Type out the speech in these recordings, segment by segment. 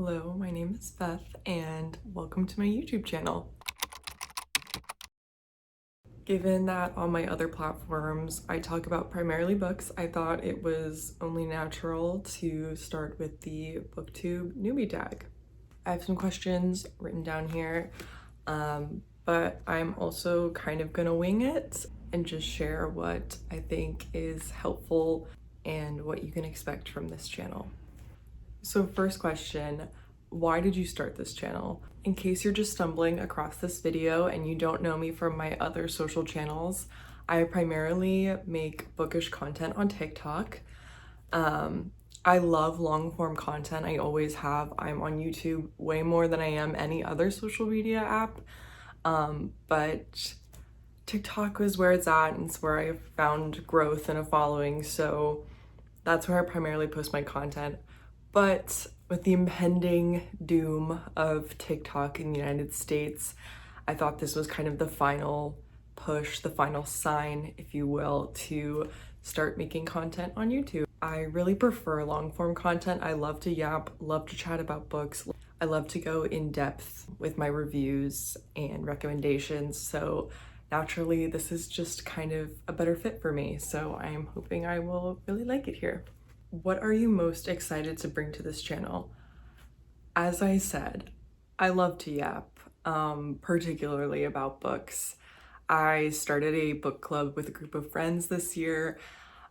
Hello, my name is Beth and welcome to my YouTube channel. Given that on my other platforms I talk about primarily books, I thought it was only natural to start with the booktube newbie tag. I have some questions written down here, but I'm also kind of gonna wing it and just share what I think is helpful and what you can expect from this channel. So first question, why did you start this channel? In case you're just stumbling across this video and you don't know me from my other social channels, I primarily make bookish content on TikTok. I love long form content, I always have. I'm on YouTube way more than I am any other social media app, but TikTok was where it's at and it's where I found growth and a following, so that's where I primarily post my content. But with the impending doom of TikTok in the United States, I thought this was kind of the final push, the final sign, if you will, to start making content on YouTube. I really prefer long form content. I love to yap, love to chat about books. I love to go in depth with my reviews and recommendations. So naturally, this is just kind of a better fit for me. So I'm hoping I will really like it here. What are you most excited to bring to this channel? As I said, I love to yap, particularly about books. I started a book club with a group of friends this year,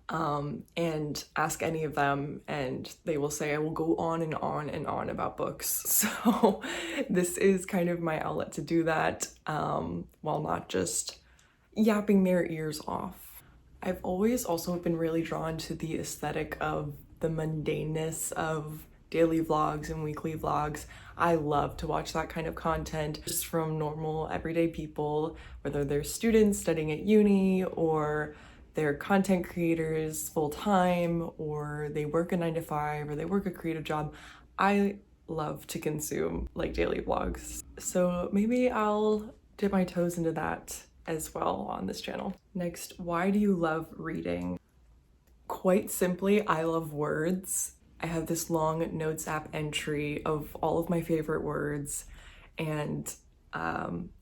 and ask any of them and they will say I will go on and on and on about books. So this is kind of my outlet to do that, while not just yapping their ears off. I've always also been really drawn to the aesthetic of the mundaneness of daily vlogs and weekly vlogs. I love to watch that kind of content just from normal everyday people, whether they're students studying at uni or they're content creators full-time or they work a 9-to-5 or they work a creative job. I love to consume like daily vlogs. So maybe I'll dip my toes into that as well on this channel. Next, why do you love reading? Quite simply, I love words. I have this long notes app entry of all of my favorite words, and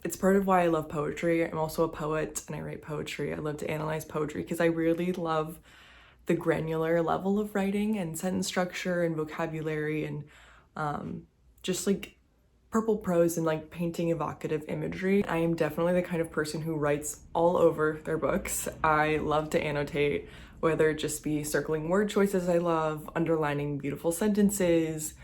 it's part of why I love poetry. I'm also a poet and I write poetry. I love to analyze poetry because I really love the granular level of writing and sentence structure and vocabulary and just like purple prose and like painting evocative imagery. I am definitely the kind of person who writes all over their books. I love to annotate, whether it just be circling word choices I love, underlining beautiful sentences,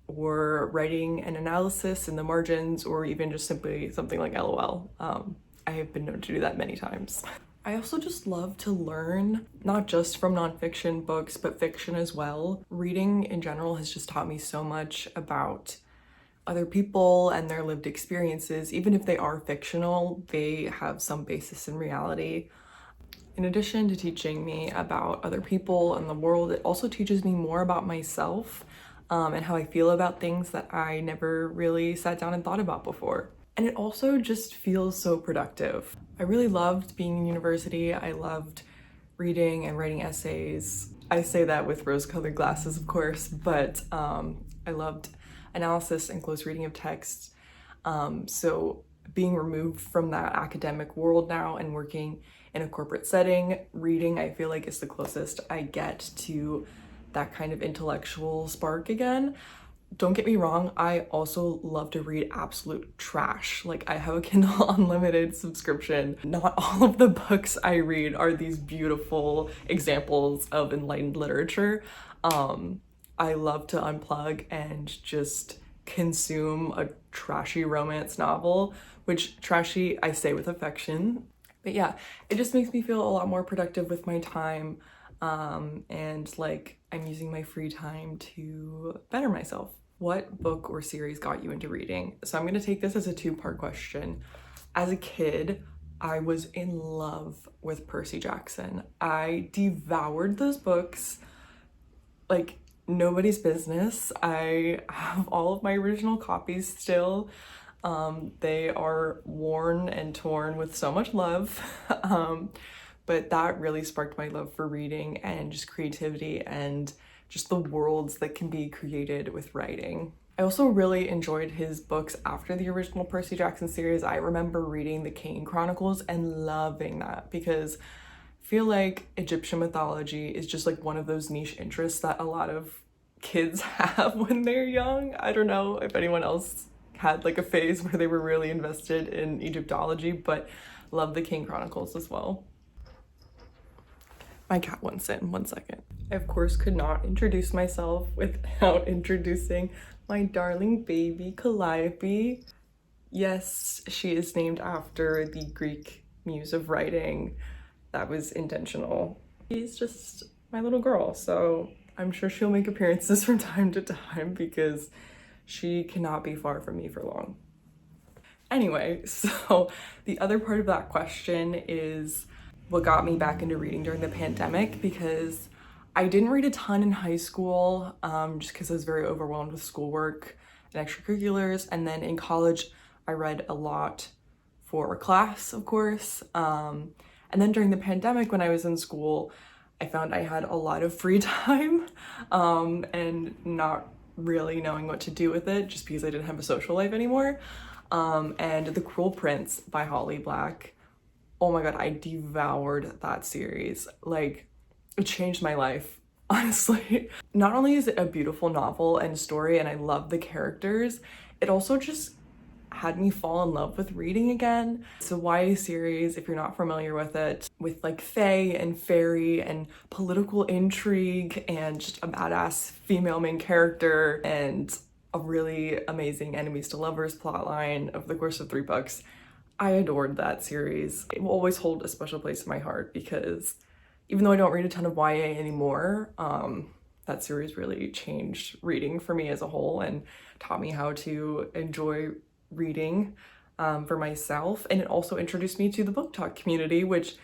or writing an analysis in the margins, or even just simply something like LOL. I have been known to do that many times. I also just love to learn, not just from nonfiction books, but fiction as well. Reading in general has just taught me so much about other people and their lived experiences. Even if they are fictional, they have some basis in reality. In addition to teaching me about other people and the world, it also teaches me more about myself, and how I feel about things that I never really sat down and thought about before. And it also just feels so productive. I really loved being in university. I loved reading and writing essays. I say that with rose-colored glasses, of course, but I loved analysis and close reading of texts. So being removed from that academic world now and working in a corporate setting, reading I feel like is the closest I get to that kind of intellectual spark again. Don't get me wrong, I also love to read absolute trash. Like I have a Kindle Unlimited subscription. Not all of the books I read are these beautiful examples of enlightened literature. I love to unplug and just consume a trashy romance novel, which trashy I say with affection. But yeah, it just makes me feel a lot more productive with my time, and like I'm using my free time to better myself. What book or series got you into reading? So I'm gonna take this as a two-part question. As a kid, I was in love with Percy Jackson. I devoured those books like nobody's business. I have all of my original copies still. They are worn and torn with so much love. but that really sparked my love for reading and just creativity and just the worlds that can be created with writing. I also really enjoyed his books after the original Percy Jackson series. I remember reading the Kane Chronicles and loving that because I feel like Egyptian mythology is just like one of those niche interests that a lot of kids have when they're young. I don't know if anyone else had like a phase where they were really invested in Egyptology, but love the Kane Chronicles as well. My cat wants in 1 second. I of course could not introduce myself without introducing my darling baby Calliope. Yes, she is named after the Greek muse of writing. That was intentional. She's just my little girl, so I'm sure she'll make appearances from time to time because she cannot be far from me for long. Anyway, so the other part of that question is what got me back into reading during the pandemic, because I didn't read a ton in high school just because I was very overwhelmed with schoolwork and extracurriculars. And then in college, I read a lot for class, of course. And then during the pandemic, when I was in school, I found I had a lot of free time and not really knowing what to do with it just because I didn't have a social life anymore. And The Cruel Prince by Holly Black. Oh my god, I devoured that series. Like, it changed my life, honestly. Not only is it a beautiful novel and story and I love the characters, it also just had me fall in love with reading again. It's a YA series, if you're not familiar with it, with like fae and fairy and political intrigue and just a badass female main character and a really amazing enemies to lovers plotline over the course of 3 books. I adored that series. It will always hold a special place in my heart because even though I don't read a ton of YA anymore, that series really changed reading for me as a whole and taught me how to enjoy reading for myself. And it also introduced me to the booktok community, which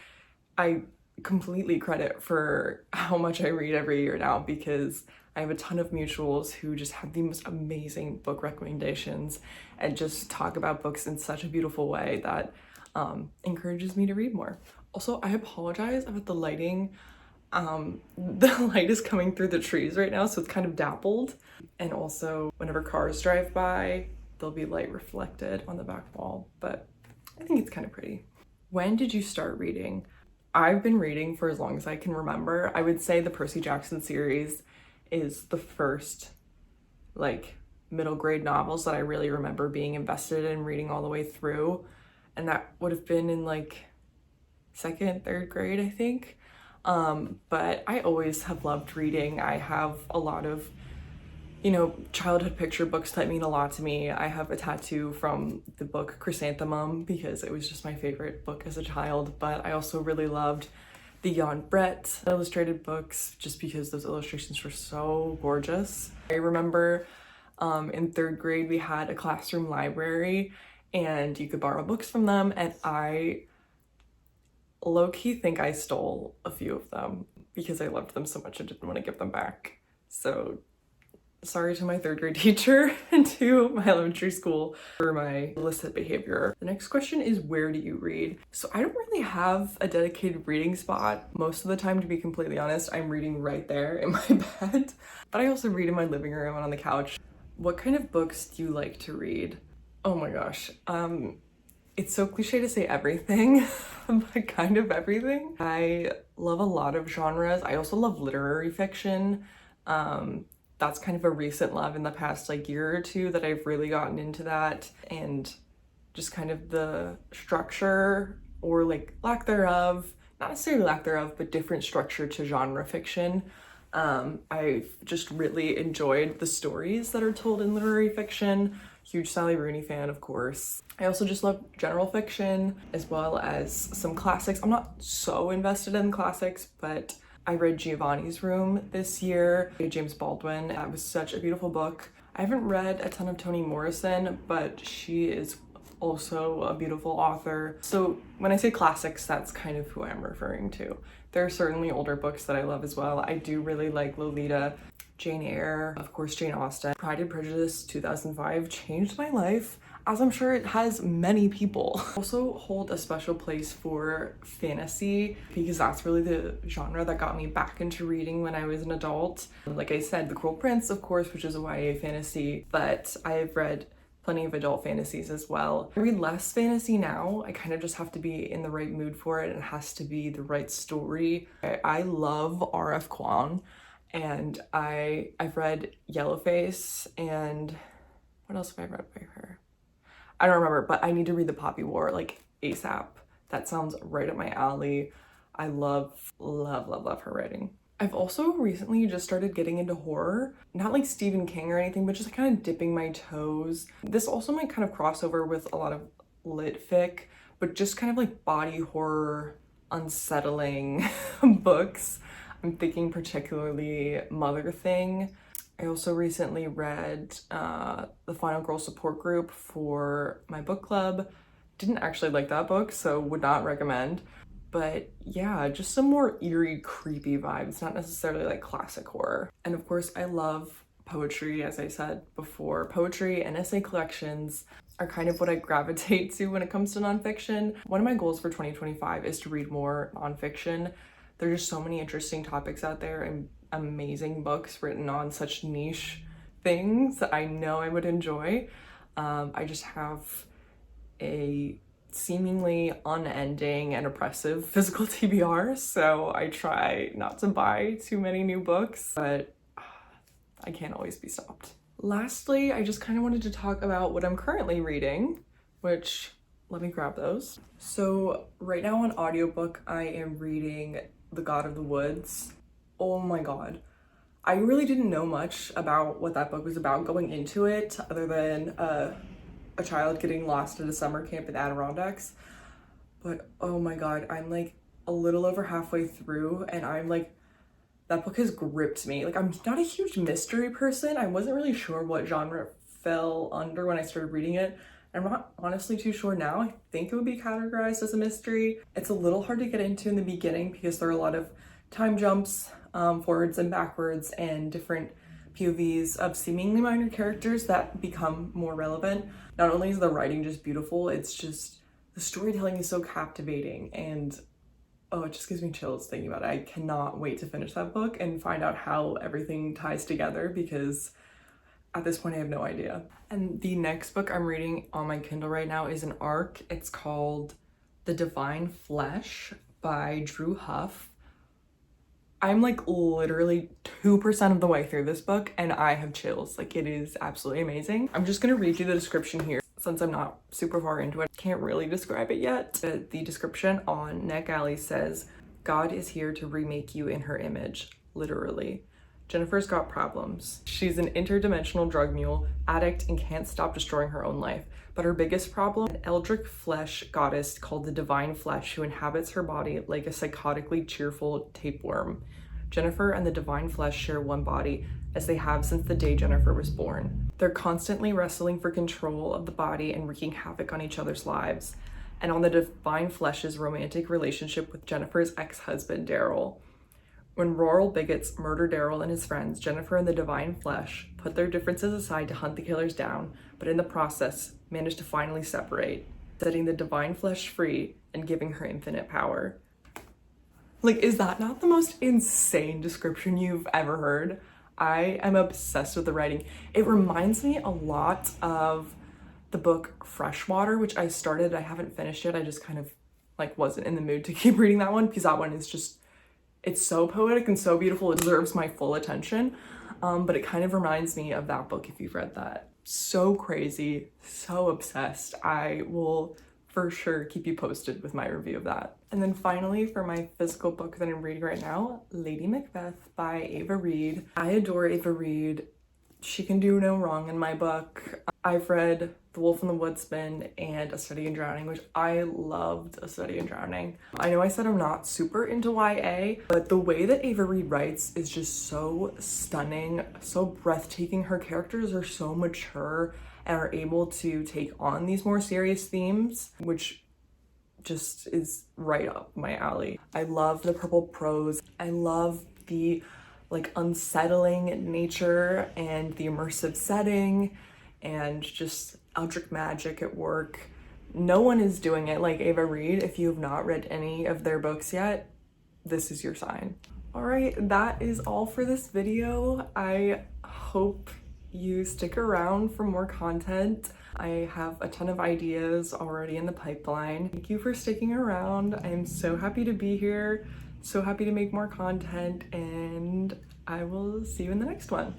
I completely credit for how much I read every year now because I have a ton of mutuals who just have the most amazing book recommendations and just talk about books in such a beautiful way that encourages me to read more. Also, I apologize about the lighting. The light is coming through the trees right now, so it's kind of dappled. And also, whenever cars drive by, there'll be light reflected on the back wall, but I think it's kind of pretty. When did you start reading? I've been reading for as long as I can remember. I would say the Percy Jackson series is the first like middle grade novels that I really remember being invested in reading all the way through. And that would have been in like 2nd, 3rd grade, I think. But I always have loved reading. I have a lot of, childhood picture books that mean a lot to me. I have a tattoo from the book Chrysanthemum because it was just my favorite book as a child, but I also really loved the Jan Brett illustrated books just because those illustrations were so gorgeous. I remember in 3rd grade we had a classroom library and you could borrow books from them, and I low-key think I stole a few of them because I loved them so much I didn't want to give them back. So sorry to my 3rd grade teacher and to my elementary school for my illicit behavior. The next question is, where do you read? So I don't really have a dedicated reading spot. Most of the time, to be completely honest, I'm reading right there in my bed. But I also read in my living room and on the couch. What kind of books do you like to read? Oh my gosh. It's so cliche to say everything, but kind of everything. I love a lot of genres. I also love literary fiction. That's kind of a recent love in the past like year or two that I've really gotten into that, and just kind of the structure or like lack thereof, not necessarily lack thereof, but different structure to genre fiction. I've just really enjoyed the stories that are told in literary fiction. Huge Sally Rooney fan, of course. I also just love general fiction as well as some classics. I'm not so invested in classics, but I read Giovanni's Room this year by James Baldwin. That was such a beautiful book. I haven't read a ton of Toni Morrison, but she is also a beautiful author. So when I say classics, that's kind of who I'm referring to. There are certainly older books that I love as well. I do really like Lolita, Jane Eyre, of course Jane Austen. Pride and Prejudice 2005 changed my life. as I'm sure it has many people. I also hold a special place for fantasy because that's really the genre that got me back into reading when I was an adult. Like I said, The Cruel Prince, of course, which is a YA fantasy, but I've read plenty of adult fantasies as well. I read less fantasy now. I kind of just have to be in the right mood for it, and it has to be the right story. I love R.F. Kuang, and I've read Yellowface, and what else have I read by her? I don't remember, but I need to read The Poppy War like ASAP. That sounds right up my alley. I love her writing. I've also recently just started getting into horror. Not like Stephen King or anything, but just kind of dipping my toes. This also might kind of cross over with a lot of lit fic, but just kind of like body horror, unsettling books. I'm thinking particularly Mother Thing. I also recently read The Final Girl Support Group for my book club. Didn't actually like that book, so would not recommend. But yeah, just some more eerie, creepy vibes, not necessarily like classic horror. And of course, I love poetry, as I said before. Poetry and essay collections are kind of what I gravitate to when it comes to nonfiction. One of my goals for 2025 is to read more nonfiction. There's just so many interesting topics out there and amazing books written on such niche things that I know I would enjoy. I just have a seemingly unending and oppressive physical TBR, so I try not to buy too many new books, but I can't always be stopped. Lastly, I just kind of wanted to talk about what I'm currently reading, which, let me grab those. So right now on audiobook, I am reading The God of the Woods. Oh my god. I really didn't know much about what that book was about going into it, other than a child getting lost at a summer camp in Adirondacks. But oh my god, I'm like a little over halfway through, and I'm like, that book has gripped me. Like, I'm not a huge mystery person. I wasn't really sure what genre it fell under when I started reading it. I'm not honestly too sure now. I think it would be categorized as a mystery. It's a little hard to get into in the beginning because there are a lot of time jumps, forwards and backwards, and different POVs of seemingly minor characters that become more relevant. Not only is the writing just beautiful, it's just, the storytelling is so captivating, and oh, it just gives me chills thinking about it. I cannot wait to finish that book and find out how everything ties together, because at this point I have no idea. And the next book I'm reading on my Kindle right now is an ARC. It's called The Divine Flesh by Drew Huff. I'm like literally 2% of the way through this book and I have chills. Like, it is absolutely amazing. I'm just gonna read you the description here since I'm not super far into it. Can't really describe it yet. But the description on NetGalley says, God is here to remake you in her image, literally. Jennifer's got problems. She's an interdimensional drug mule, addict, and can't stop destroying her own life. But her biggest problem, an eldritch flesh goddess called the Divine Flesh who inhabits her body like a psychotically cheerful tapeworm. Jennifer and the Divine Flesh share one body, as they have since the day Jennifer was born. They're constantly wrestling for control of the body and wreaking havoc on each other's lives, and on the Divine Flesh's romantic relationship with Jennifer's ex-husband, Daryl. When rural bigots murder Daryl and his friends, Jennifer and the Divine Flesh put their differences aside to hunt the killers down, but in the process, manage to finally separate, setting the Divine Flesh free and giving her infinite power. Like, is that not the most insane description you've ever heard? I am obsessed with the writing. It reminds me a lot of the book Freshwater, which I started. I haven't finished it. I just kind of like wasn't in the mood to keep reading that one, because that one is just, it's so poetic and so beautiful. It deserves my full attention. But it kind of reminds me of that book if you've read that. So crazy, so obsessed. I will for sure keep you posted with my review of that. And then finally, for my physical book that I'm reading right now, Lady Macbeth by Ava Reid. I adore Ava Reid. She can do no wrong in my book. I've read The Wolf and the Woodsman and A Study in Drowning, which I loved A Study in Drowning. I know I said I'm not super into YA, but the way that Ava Reid writes is just so stunning, so breathtaking. Her characters are so mature and are able to take on these more serious themes, which just is right up my alley. I love the purple prose. I love the like unsettling nature and the immersive setting. and just eldritch magic at work. No one is doing it like Ava Reed. If you have not read any of their books yet, this is your sign. All right, that is all for this video. I hope you stick around for more content. I have a ton of ideas already in the pipeline. Thank you for sticking around. I'm so happy to be here, so happy to make more content, and I will see you in the next one.